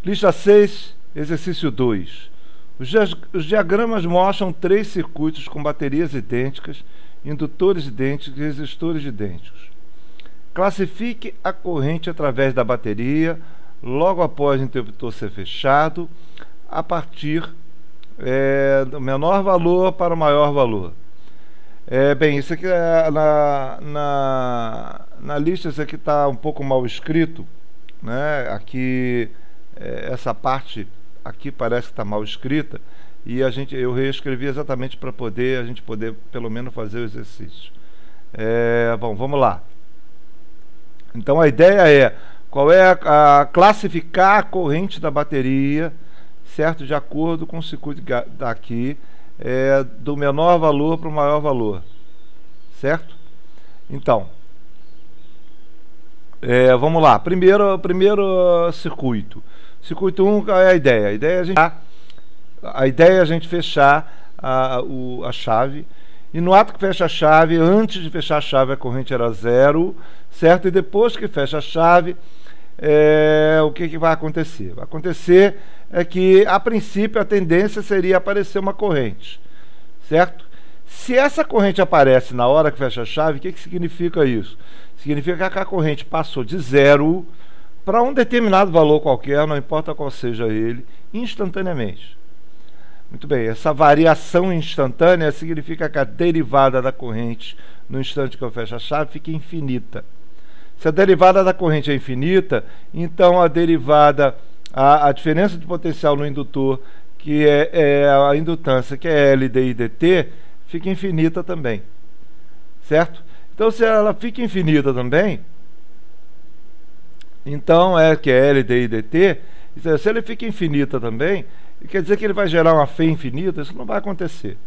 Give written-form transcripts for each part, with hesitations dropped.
Lista 6, exercício 2. Os diagramas mostram 3 circuitos com baterias idênticas, indutores idênticos e resistores idênticos. Classifique a corrente através da bateria logo após o interruptor ser fechado, a partir do menor valor para o maior valor. Bem, isso aqui na lista, isso aqui está um pouco mal escrito, né? Aqui, essa parte aqui parece que está mal escrita, e eu reescrevi exatamente para a gente poder pelo menos fazer o exercício. Bom, vamos lá. Então a ideia qual é classificar a corrente da bateria, certo? De acordo com o circuito daqui, do menor valor para o maior valor, certo? Então, vamos lá. Primeiro circuito. Circuito 1, qual é a ideia? A ideia é a gente fechar a chave, e no ato que fecha a chave, antes de fechar a chave, a corrente era 0, certo? E depois que fecha a chave, o que vai acontecer? Vai acontecer que, a princípio, a tendência seria aparecer uma corrente, certo? Se essa corrente aparece na hora que fecha a chave, o que significa isso? Significa que a corrente passou de 0 para um determinado valor qualquer, não importa qual seja ele, instantaneamente. Muito bem, essa variação instantânea significa que a derivada da corrente, no instante que eu fecho a chave, fica infinita. Se a derivada da corrente é infinita, então a derivada, a diferença de potencial no indutor, que é a indutância, que é L, D e dt, fica infinita também, certo? Então, se ela fica infinita também, então que é L, D e dt, se ele fica infinita também, quer dizer que ele vai gerar uma fé infinita. Isso não vai acontecer.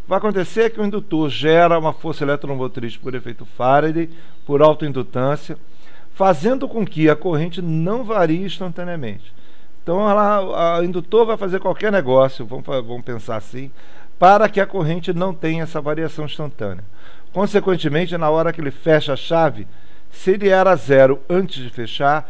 Vai acontecer que o indutor gera uma força eletromotriz por efeito Faraday, por autoindutância, fazendo com que a corrente não varie instantaneamente. Então, o indutor vai fazer qualquer negócio, vamos pensar assim, para que a corrente não tenha essa variação instantânea. Consequentemente, na hora que ele fecha a chave, se ele era 0 antes de fechar,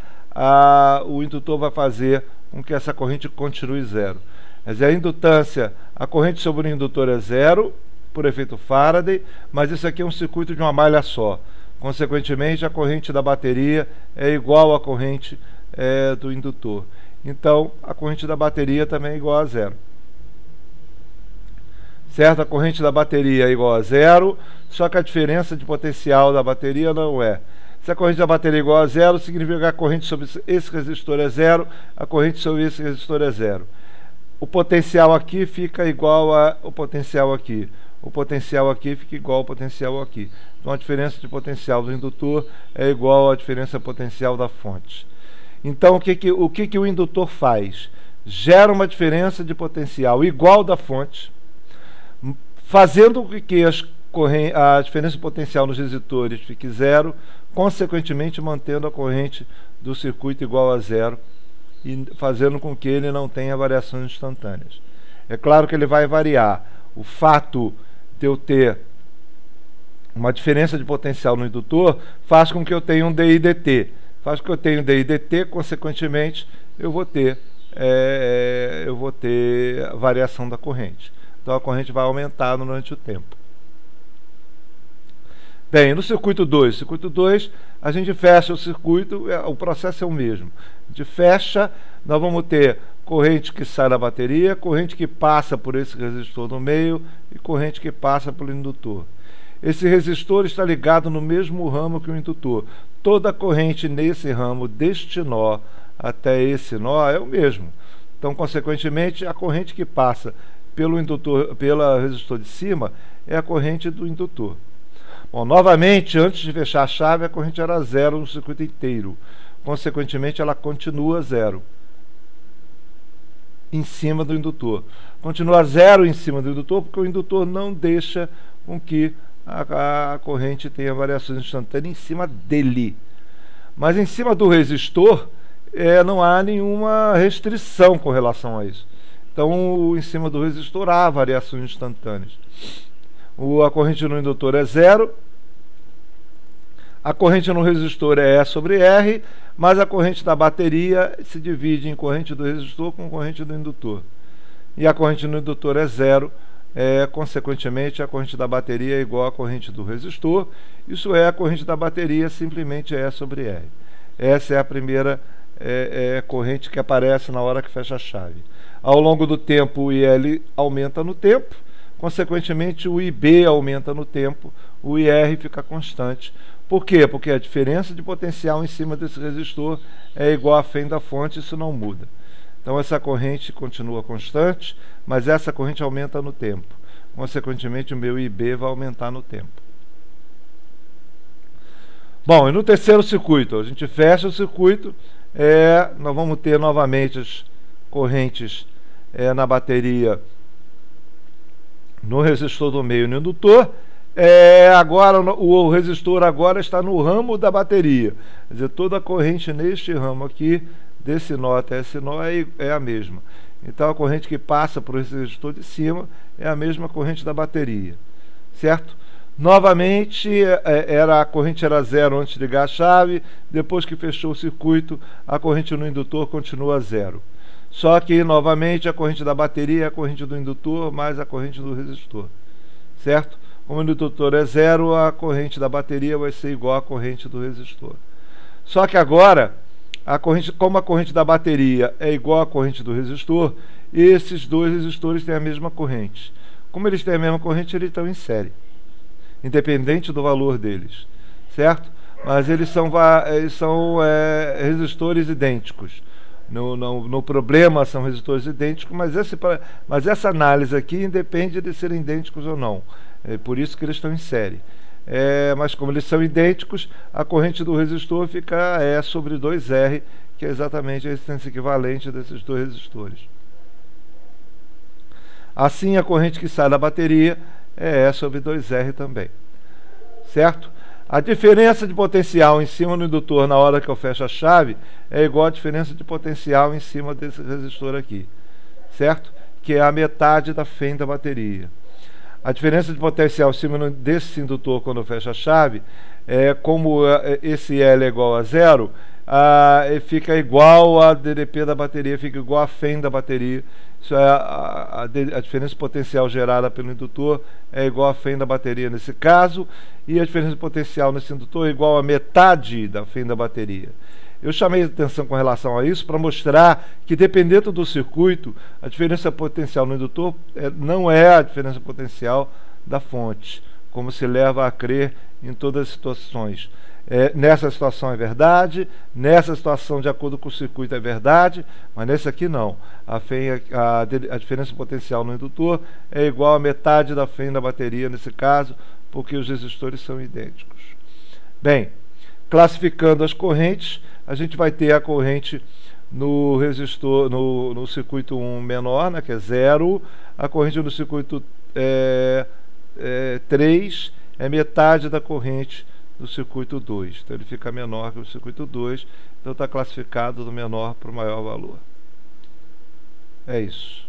o indutor vai fazer com que essa corrente continue 0. Quer dizer, a indutância, a corrente sobre o indutor é 0, por efeito Faraday, mas isso aqui é um circuito de uma malha só. Consequentemente, a corrente da bateria é igual à corrente do indutor. Então, a corrente da bateria também é igual a 0. Certo? A corrente da bateria é igual a 0, só que a diferença de potencial da bateria não é. Se a corrente da bateria é igual a 0, significa que a corrente sobre esse resistor é 0, a corrente sobre esse resistor é 0. O potencial aqui fica igual ao potencial aqui. O potencial aqui fica igual ao potencial aqui. Então a diferença de potencial do indutor é igual à diferença potencial da fonte. Então o que o indutor faz? Gera uma diferença de potencial igual da fonte, fazendo com que a diferença de potencial nos resistores fique 0, consequentemente mantendo a corrente do circuito igual a 0 e fazendo com que ele não tenha variações instantâneas. É claro que ele vai variar. O fato de eu ter uma diferença de potencial no indutor faz com que eu tenha um DI dt. Faz com que eu tenha um DI dt, consequentemente eu vou ter a variação da corrente. Então a corrente vai aumentar durante o tempo. Bem, no circuito 2, a gente fecha o circuito, o processo é o mesmo. A gente fecha, nós vamos ter corrente que sai da bateria, corrente que passa por esse resistor no meio e corrente que passa pelo indutor. Esse resistor está ligado no mesmo ramo que o indutor. Toda a corrente nesse ramo, deste nó até esse nó, é o mesmo. Então, consequentemente, a corrente que passa pelo resistor de cima é a corrente do indutor. Bom, novamente, antes de fechar a chave, a corrente era 0 no circuito inteiro. Consequentemente, ela continua 0 em cima do indutor. Continua 0 em cima do indutor, porque o indutor não deixa com que a corrente tenha variações instantâneas em cima dele. Mas em cima do resistor, não há nenhuma restrição com relação a isso. Então, em cima do resistor há variações instantâneas. A corrente no indutor é 0, A corrente no resistor é E sobre R, mas a corrente da bateria se divide em corrente do resistor com corrente do indutor. E a corrente no indutor é zero, consequentemente a corrente da bateria é igual à corrente do resistor. Isso é, a corrente da bateria simplesmente é E sobre R. Essa é a primeira corrente que aparece na hora que fecha a chave. Ao longo do tempo o IL aumenta no tempo, consequentemente o IB aumenta no tempo, o IR fica constante. Por quê? Porque a diferença de potencial em cima desse resistor é igual à fenda da fonte, isso não muda. Então essa corrente continua constante, mas essa corrente aumenta no tempo. Consequentemente o meu IB vai aumentar no tempo. Bom, e no terceiro circuito, a gente fecha o circuito, nós vamos ter novamente as correntes na bateria, no resistor do meio e no indutor. Agora o resistor agora está no ramo da bateria, quer dizer, toda a corrente neste ramo aqui, desse nó até esse nó, é a mesma. Então a corrente que passa por esse resistor de cima é a mesma corrente da bateria, certo? Novamente, a corrente era zero antes de ligar a chave, depois que fechou o circuito, a corrente no indutor continua zero. Só que, novamente, a corrente da bateria é a corrente do indutor mais a corrente do resistor, certo? Como o indutor é zero, a corrente da bateria vai ser igual à corrente do resistor. Só que agora, como a corrente da bateria é igual à corrente do resistor, esses dois resistores têm a mesma corrente. Como eles têm a mesma corrente, eles estão em série, independente do valor deles, certo? Mas eles são resistores idênticos. No problema são resistores idênticos, mas essa análise aqui independe de serem idênticos ou não. É por isso que eles estão em série. Mas como eles são idênticos, a corrente do resistor fica E sobre 2R, que é exatamente a resistência equivalente desses dois resistores. Assim, a corrente que sai da bateria é E sobre 2R também, certo? A diferença de potencial em cima do indutor na hora que eu fecho a chave é igual à diferença de potencial em cima desse resistor aqui, certo? Que é a metade da fenda da bateria. A diferença de potencial em cima desse indutor quando eu fecho a chave, como esse L é igual a zero, fica igual a DDP da bateria, fica igual a fenda da bateria. Isso é a diferença potencial gerada pelo indutor é igual a fenda da bateria nesse caso, e a diferença potencial nesse indutor é igual a metade da fenda da bateria. Eu chamei a atenção com relação a isso para mostrar que, dependendo do circuito, a diferença potencial no indutor não é a diferença potencial da fonte, como se leva a crer em todas as situações. Nessa situação é verdade, nessa situação, de acordo com o circuito, é verdade, mas nesse aqui não. A diferença potencial no indutor é igual a metade da fenda da bateria, nesse caso, porque os resistores são idênticos. Bem, classificando as correntes, a gente vai ter a corrente no resistor, no circuito 1 menor, né, que é 0, a corrente no circuito 3 é metade da corrente do circuito 2, então ele fica menor que o circuito 2, então está classificado do menor para o maior valor. É isso.